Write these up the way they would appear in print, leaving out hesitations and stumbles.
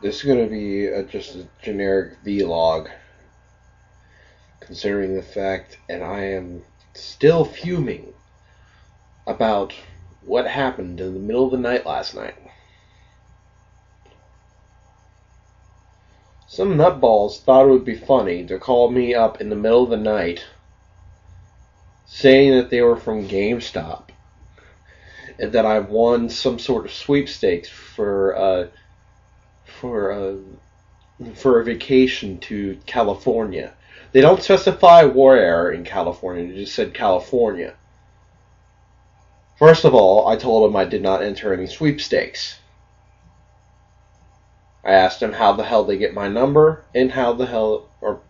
This is going to be just a generic vlog, considering the fact, and I am still fuming about what happened in the middle of the night last night. Some nutballs thought it would be funny to call me up in the middle of the night saying that they were from GameStop and that I won some sort of sweepstakes for a vacation to California. They don't specify where in California, they just said California. First of all, I told them I did not enter any sweepstakes. I asked them how the hell they get my number and how the hell, or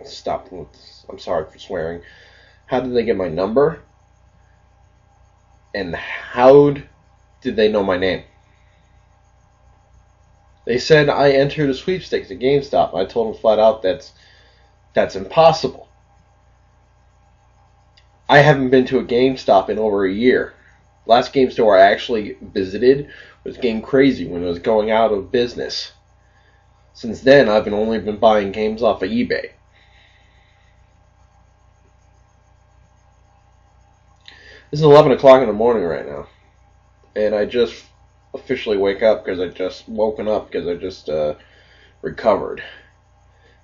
stop, I'm sorry for swearing. How did they get my number? And how did they know my name? They said I entered a sweepstakes at GameStop. I told them flat out that's impossible. I haven't been to a GameStop in over a year. Last game store I actually visited was Game Crazy when it was going out of business. Since then, I've only been buying games off of eBay. This is 11 o'clock in the morning right now, and I just officially wake up because I just woken up because I just recovered.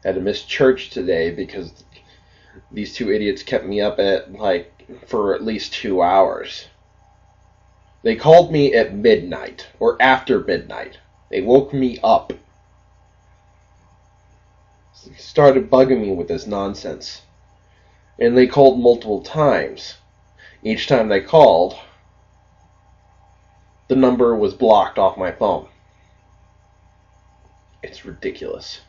Had to miss church today because these two idiots kept me up for at least 2 hours. They called me at midnight, or after midnight. They woke me up. Started bugging me with this nonsense. And they called multiple times. Each time they called, the number was blocked off my phone. It's ridiculous.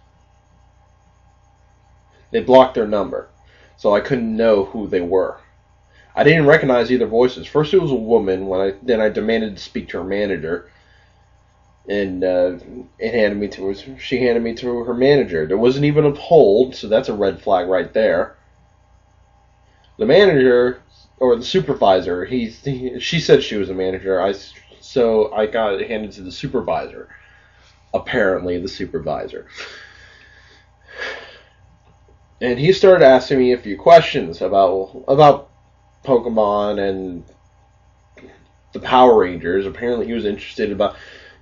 They blocked their number, so I couldn't know who they were. I didn't recognize either voices. First it was a woman, then I demanded to speak to her manager, and she handed me to her manager. There wasn't even a hold, so that's a red flag right there. The manager, or the supervisor, she said she was a manager, so I got handed to the supervisor. Apparently the supervisor. And he started asking me a few questions about Pokemon and the Power Rangers. Apparently he was interested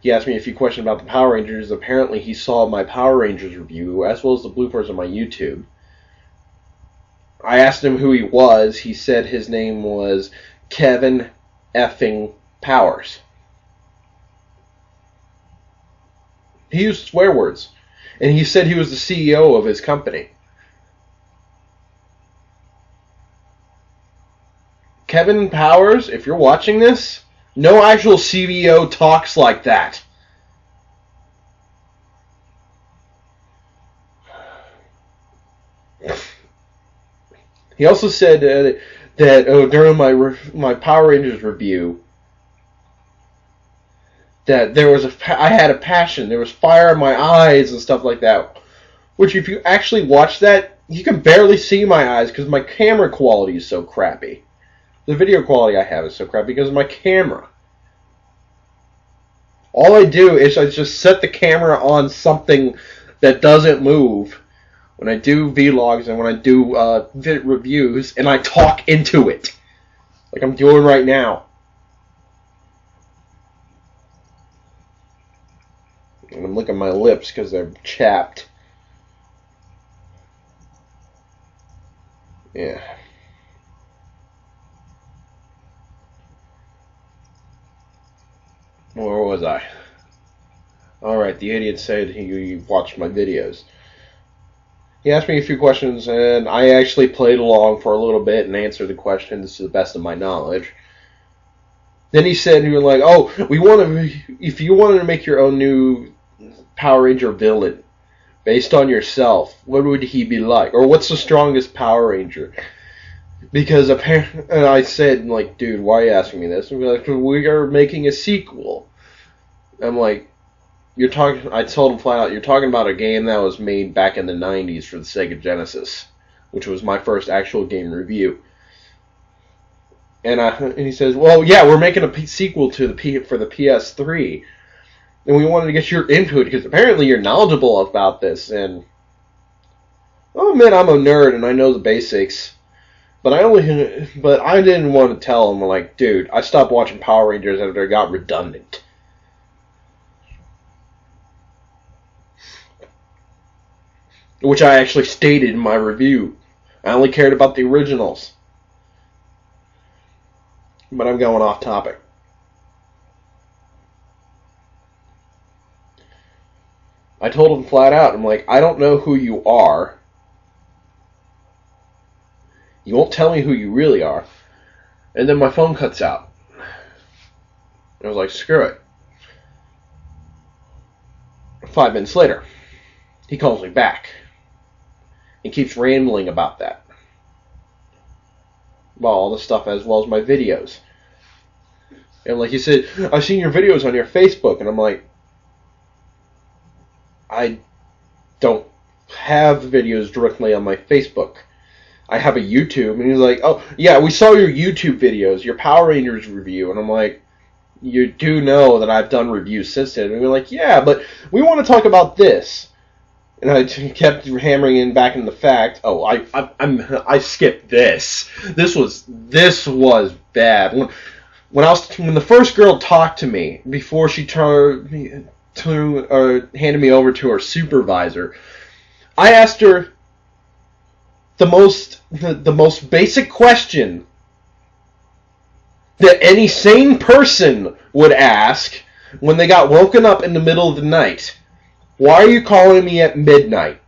he asked me a few questions about the Power Rangers. Apparently he saw my Power Rangers review as well as the bloopers on my YouTube. I asked him who he was. He said his name was Kevin effing Powers. He used swear words. And he said he was the CEO of his company. Kevin Powers, if you're watching this, no actual CEO talks like that. He also said that during my Power Rangers review that I had a passion, there was fire in my eyes and stuff like that. Which, if you actually watch that, you can barely see my eyes because my camera quality is so crappy. The video quality I have is so crappy because of my camera. All I do is I just set the camera on something that doesn't move when I do vlogs and when I do reviews, and I talk into it, like I'm doing right now. And I'm licking my lips because they're chapped. Yeah. Where was I? Alright, the idiot said he watched my videos. He asked me a few questions, and I actually played along for a little bit and answered the questions to the best of my knowledge. Then he said, oh, if you wanted to make your own new Power Ranger villain based on yourself, what would he be like? Or what's the strongest Power Ranger? Because apparently, and I said, dude, why are you asking me this? And we are making a sequel. I'm like, I told him flat out, you're talking about a game that was made back in the 90s for the Sega Genesis, which was my first actual game review. And he says, well, yeah, we're making a sequel for the PS3. And we wanted to get your input, because apparently you're knowledgeable about this. And I'll admit I'm a nerd and I know the basics. But I didn't want to tell him, like, dude, I stopped watching Power Rangers after it got redundant. Which I actually stated in my review. I only cared about the originals. But I'm going off topic. I told him flat out, I'm like, I don't know who you are. You won't tell me who you really are. And then my phone cuts out. I was like, screw it. 5 minutes later, he calls me back. And keeps rambling about that. About all the stuff as well as my videos. And like he said, I've seen your videos on your Facebook. And I'm like, I don't have videos directly on my Facebook. I have a YouTube. And he's like, oh, yeah, we saw your YouTube videos, your Power Rangers review. And I'm like, you do know that I've done reviews since then. And we're like, yeah, but we want to talk about this. And I kept hammering in back in the fact. Oh, I skipped this. This was bad. When the first girl talked to me before she handed me over to her supervisor, I asked her the most basic question that any sane person would ask when they got woken up in the middle of the night. Why are you calling me at midnight?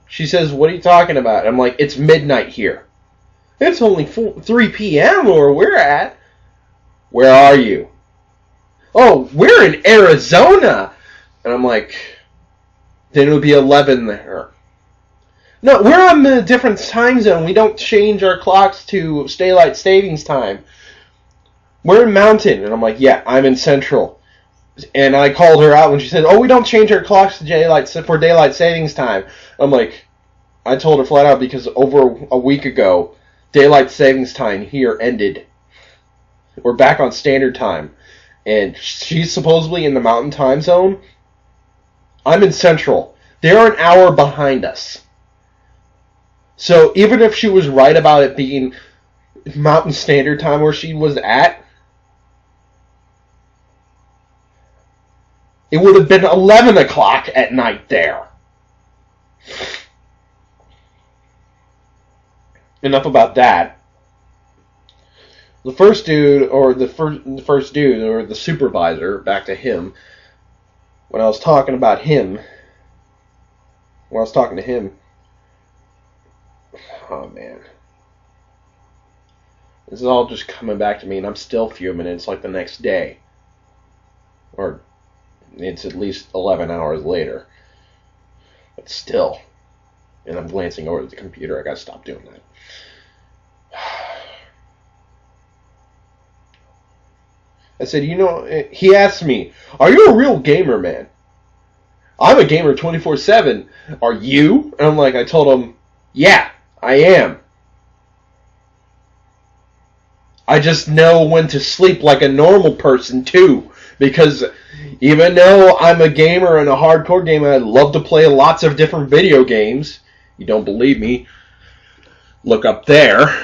She says, what are you talking about? I'm like, it's midnight here. It's only 3 p.m. where we're at. Where are you? Oh, we're in Arizona. And I'm like, then it would be 11 there. No, we're on a different time zone. We don't change our clocks to daylight savings time. We're in Mountain. And I'm like, yeah, I'm in Central. And I called her out when she said, oh, we don't change our clocks to daylight savings time. I'm like, I told her flat out because over a week ago, daylight savings time here ended. We're back on standard time. And she's supposedly in the Mountain time zone. I'm in Central. They're an hour behind us. So even if she was right about it being Mountain Standard Time where she was at, it would have been 11 o'clock at night there. Enough about that. The first dude, or the first dude, or the supervisor, back to him, when I was talking to him, oh man. This is all just coming back to me, and I'm still fuming, and it's like the next day. Or it's at least 11 hours later. But still. And I'm glancing over at the computer. I gotta stop doing that. I said, he asked me, are you a real gamer, man? I'm a gamer 24/7. Are you? And I told him, yeah, I am. I just know when to sleep like a normal person, too. Because even though I'm a gamer and a hardcore gamer, I love to play lots of different video games. You don't believe me? Look up there.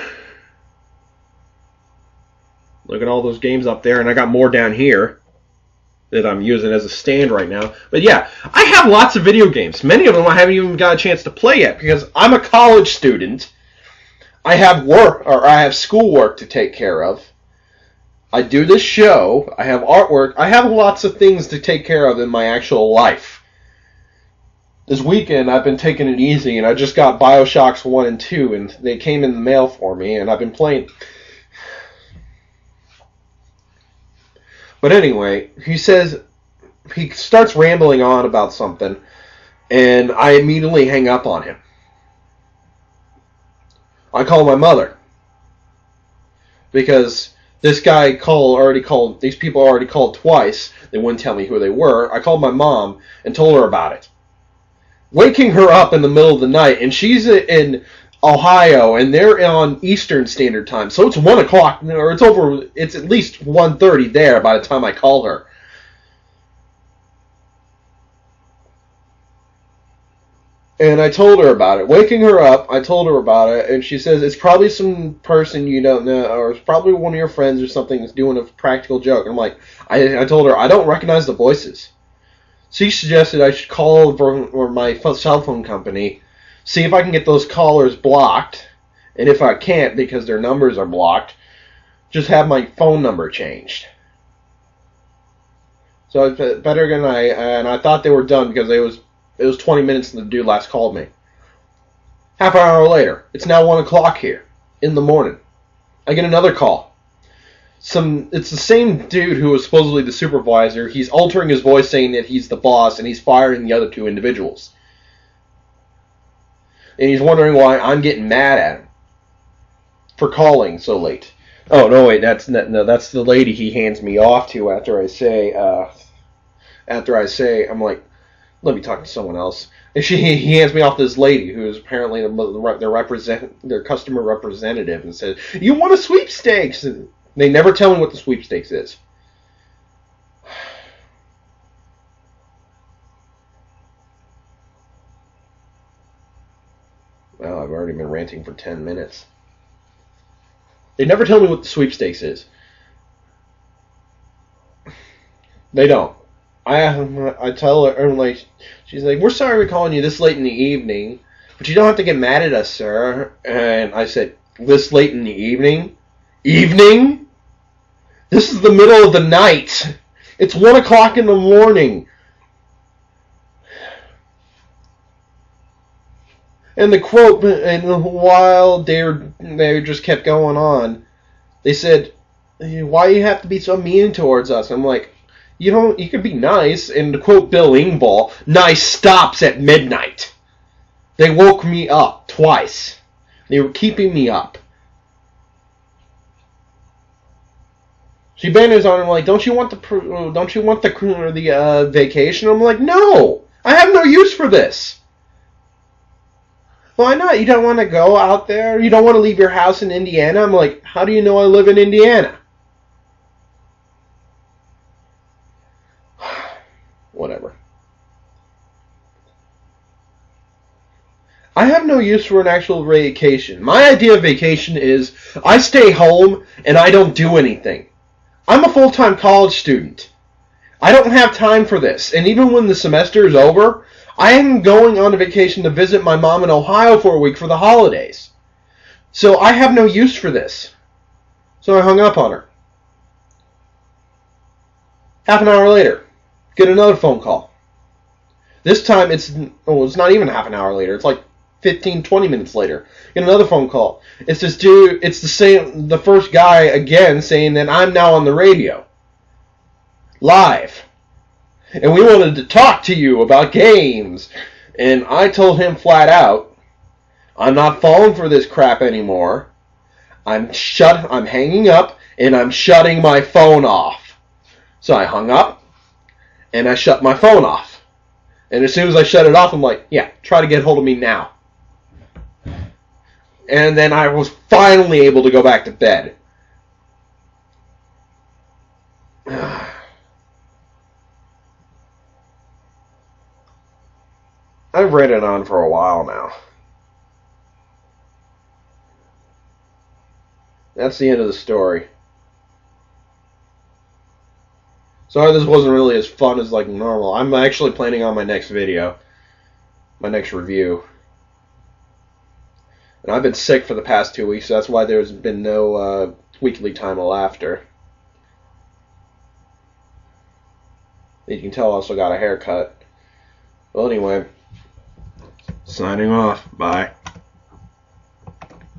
Look at all those games up there, and I got more down here that I'm using as a stand right now. But yeah, I have lots of video games. Many of them I haven't even got a chance to play yet because I'm a college student. I have schoolwork to take care of. I do this show. I have artwork. I have lots of things to take care of in my actual life. This weekend, I've been taking it easy, and I just got BioShocks 1 and 2, and they came in the mail for me, and I've been playing. But anyway, he starts rambling on about something, and I immediately hang up on him. I call my mother. Because this guy these people already called twice. They wouldn't tell me who they were. I called my mom and told her about it. Waking her up in the middle of the night, and she's in Ohio, and they're on Eastern Standard Time, so it's 1 o'clock, or it's at least 1:30 there by the time I call her. And I told her about it. Waking her up, I told her about it, and she says it's probably some person you don't know, or it's probably one of your friends or something that's doing a practical joke. I'm like, I told her, I don't recognize the voices. She suggested I should call my cell phone company, see if I can get those callers blocked, and if I can't because their numbers are blocked, just have my phone number changed. So it's better than I thought they were done because it was 20 minutes and the dude last called me. Half an hour later, it's now 1 o'clock here in the morning. I get another call. It's the same dude who was supposedly the supervisor. He's altering his voice saying that he's the boss and he's firing the other two individuals. And he's wondering why I'm getting mad at him for calling so late. Oh, no, wait, that's the lady he hands me off to after I say, I'm like, let me talk to someone else. And he hands me off to this lady who is apparently their customer representative and says, you want a sweepstakes? And they never tell me what the sweepstakes is. Well, I've already been ranting for 10 minutes. They never tell me what the sweepstakes is. They don't. I tell her, and like, she's like, we're sorry we're calling you this late in the evening, but you don't have to get mad at us, sir. And I said, this late in the evening? Evening? This is the middle of the night. It's 1 o'clock in the morning. And the quote, and while they just kept going on, they said, why do you have to be so mean towards us? I'm like, you could be nice. And to quote Bill Engvall, nice stops at midnight. They woke me up twice. They were keeping me up. She benders on him like, don't you want the vacation? I'm like, no, I have no use for this. Why not? You don't want to go out there? You don't want to leave your house in Indiana? I'm like, how do you know I live in Indiana? Whatever. I have no use for an actual vacation. My idea of vacation is I stay home and I don't do anything. I'm a full-time college student. I don't have time for this. And even when the semester is over, I am going on a vacation to visit my mom in Ohio for a week for the holidays. So I have no use for this. So I hung up on her. Half an hour later, get another phone call. This time it's not even half an hour later. It's like 15, 20 minutes later. Get another phone call. It's this dude, it's the first guy again saying that I'm now on the radio. Live. And we wanted to talk to you about games. And I told him flat out, I'm not falling for this crap anymore. I'm hanging up and I'm shutting my phone off. So I hung up and I shut my phone off. And as soon as I shut it off, I'm like, yeah, try to get hold of me now. And then I was finally able to go back to bed. I've read it on for a while now. That's the end of the story. Sorry this wasn't really as fun as like normal. I'm actually planning on my next video. My next review. And I've been sick for the past 2 weeks, so that's why there's been no weekly time of laughter. You can tell I also got a haircut. Well, anyway. Signing off. Bye.